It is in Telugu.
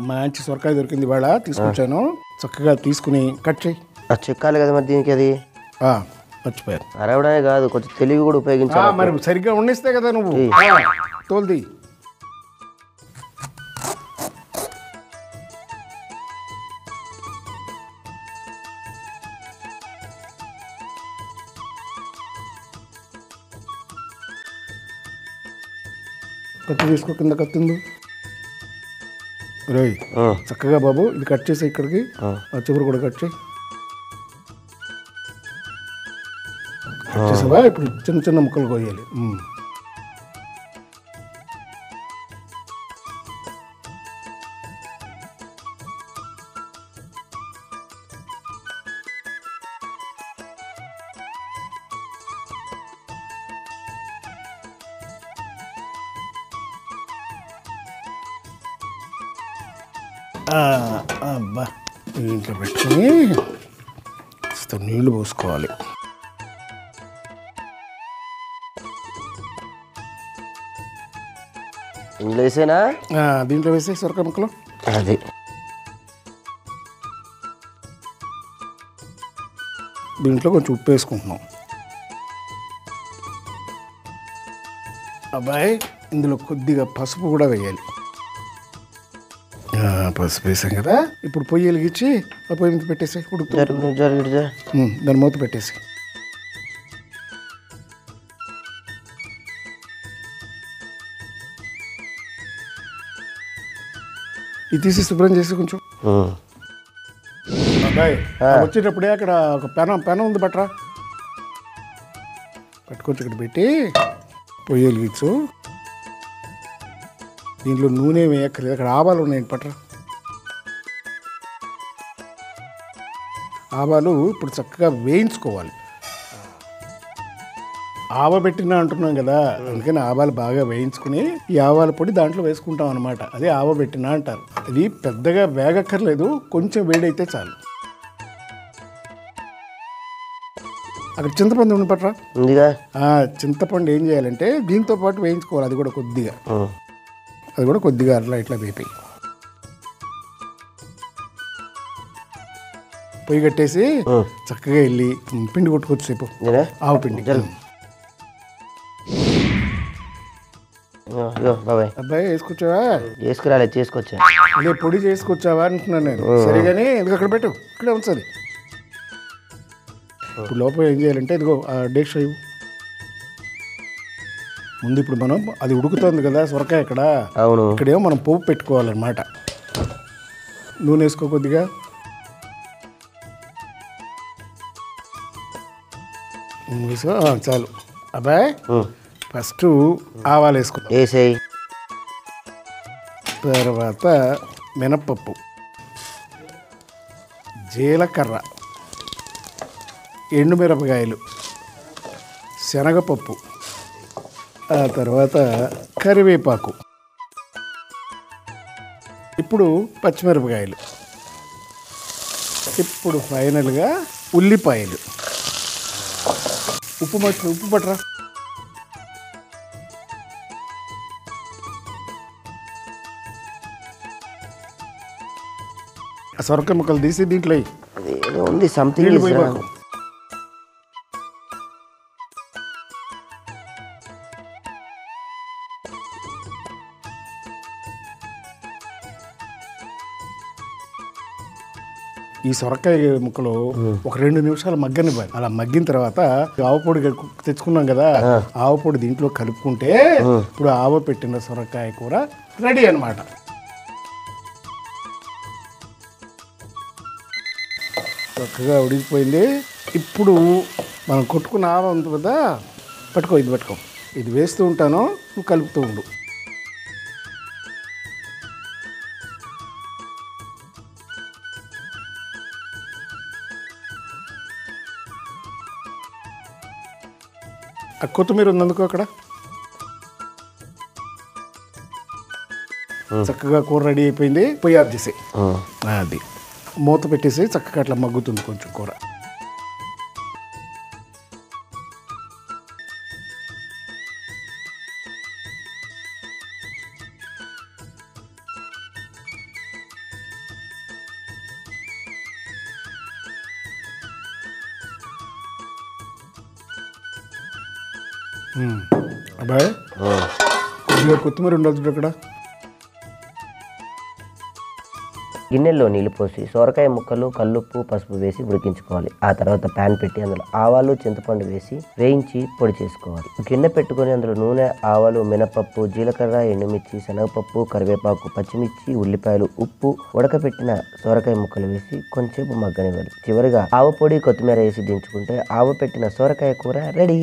మంచి సొరకాయ దొరికింది ఇవాళ, తీసుకొచ్చాను. చక్కగా తీసుకుని కట్ చేయి. చెక్కాలి కదా మరి దీనికి, అది మర్చిపోయాను. అరవడమే కాదు, కొంచెం తెలివి కూడా ఉపయోగించాలి. మరి సరిగ్గా ఉండిస్తే కదా నువ్వు తోల్ది. కత్తి తీసుకో, కింద కత్తింది రేయ్. చక్కగా బాబు ఇది కట్ చేసి ఇక్కడికి ఆ చివరి కూడా కట్ చేయి. కట్ చేసావా? ఇప్పుడు చిన్న చిన్న ముక్కలు కోయాలి. అబ్బా, ఇంట్లో పెట్టుకుని నీళ్ళు పోసుకోవాలి. ఇందులో వేసేనా? దీంట్లో వేసే సొరకాయ ముక్కలు. అది దీంట్లో కొంచెం ఉప్పు వేసుకుంటున్నాం. అబ్బాయి ఇందులో కొద్దిగా పసుపు కూడా వేయాలి. పసుపు వేసాం కదా, ఇప్పుడు పొయ్యి వెలిగించి ఆ పొయ్యి మీద పెట్టేసి దాని మూత పెట్టేసి ఇది తీసి శుభ్రం చేసి కొంచెం. అబ్బాయి వచ్చేటప్పుడే అక్కడ ఒక పెనం ఉంది, బట్రా పట్టుకొచ్చి ఇక్కడ పెట్టి పొయ్యి వెలిగించు. దీంట్లో నూనె వేయక్కర్లేదు, అక్కడ ఆవాలు ఉన్నాయి, పట్రా. ఆవాలు ఇప్పుడు చక్కగా వేయించుకోవాలి. ఆవబెట్టినా అంటున్నాం కదా, అందుకని ఆవాలు బాగా వేయించుకుని ఈ ఆవాల పొడి దాంట్లో వేసుకుంటాం అనమాట. అదే ఆవబెట్టినా అంటారు. అది పెద్దగా వేగక్కర్లేదు, కొంచెం వేడైతే చాలు. అక్కడ చింతపండు ఉంది, పట్రా. చింతపండు ఏం చేయాలంటే దీంతో పాటు వేయించుకోవాలి. అది కూడా కొద్దిగా అట్లా ఇట్లా వేపి పొయ్యి కట్టేసి చక్కగా వెళ్ళి పిండి కొట్టుకొచ్చు సేపు. ఆవు పిండి. అబ్బాయి వేసుకొచ్చావా? వేసుకురాలే, చేసుకొచ్చా. అదే పొడి చేసుకొచ్చావా అంటున్నాను నేను. సరిగానే ఇది అక్కడ పెట్టు, ఇక్కడే ఉంచాలి. ఇప్పుడు లోపల ఏం చేయాలంటే ఇదిగో ఆ డేక్ష ఇవ్వు ముందు. ఇప్పుడు మనం అది ఉడుకుతుంది కదా సొరకాయ, ఇక్కడ ఇక్కడేమో మనం పోపు పెట్టుకోవాలన్నమాట. నూనె వేసుకో కొద్దిగా. వేసుకో చాలు. అబ్బాయి ఫస్ట్ ఆవాలు వేసుకుంటాం, వేసేయి. తర్వాత మినప్పప్పు, జీలకర్ర, ఎండుమిరపకాయలు, శనగపప్పు, ఆ తర్వాత కరివేపాకు, ఇప్పుడు పచ్చిమిరపకాయలు, ఇప్పుడు ఫైనల్గా ఉల్లిపాయలు. ఉప్పు పట్టరా. ఆ సొరకాయ ముక్కలు తీసి దీంట్లో ఉంది సంథింగ్. ఈ సొరకాయ ముక్కలు ఒక 2 నిమిషాలు మగ్గనివ్వాలి. అలా మగ్గిన తర్వాత ఆవపొడి తెచ్చుకున్నాం కదా, ఆవపొడి దీంట్లో కలుపుకుంటే ఇప్పుడు ఆవ పెట్టిన సొరకాయ కూర రెడీ అన్నమాట. చక్కగా ఉడికిపోయింది. ఇప్పుడు మనం కొట్టుకున్న ఆవ ఉంది కదా, ఇది పట్టుకో. ఇది వేస్తూ ఉంటాను, నువ్వు కలుపుతూ ఉండు. ఆ కొత్తిమీర ఉందందుకు అక్కడ. చక్కగా కూర రెడీ అయిపోయింది. పొయ్యి ఆఫ్ చేసి అది మూత పెట్టేసి చక్కగా అట్లా మగ్గుతుంది కొంచెం కూర. అబ్బాయి కొద్దిగా కొత్తిమీర ఉండదు అక్కడ. గిన్నెల్లో నీళ్లు పోసి సొరకాయ ముక్కలు, కల్లుప్పు, పసుపు వేసి ఉడికించుకోవాలి. ఆ తర్వాత ప్యాన్ పెట్టి అందులో ఆవాలు, చింతపండు వేసి వేయించి పొడి చేసుకోవాలి. గిన్నె పెట్టుకొని అందులో నూనె, ఆవాలు, మినపప్పు, జీలకర్ర, ఎండుమిర్చి, శనగపప్పు, కరివేపాకు, పచ్చిమిర్చి, ఉల్లిపాయలు, ఉప్పు, ఉడకపెట్టిన సొరకాయ ముక్కలు వేసి కొంచెంసేపు మగ్గనివ్వాలి. చివరిగా ఆవ పొడి, కొత్తిమీర వేసి దించుకుంటే ఆవ పెట్టిన సొరకాయ కూర రెడీ.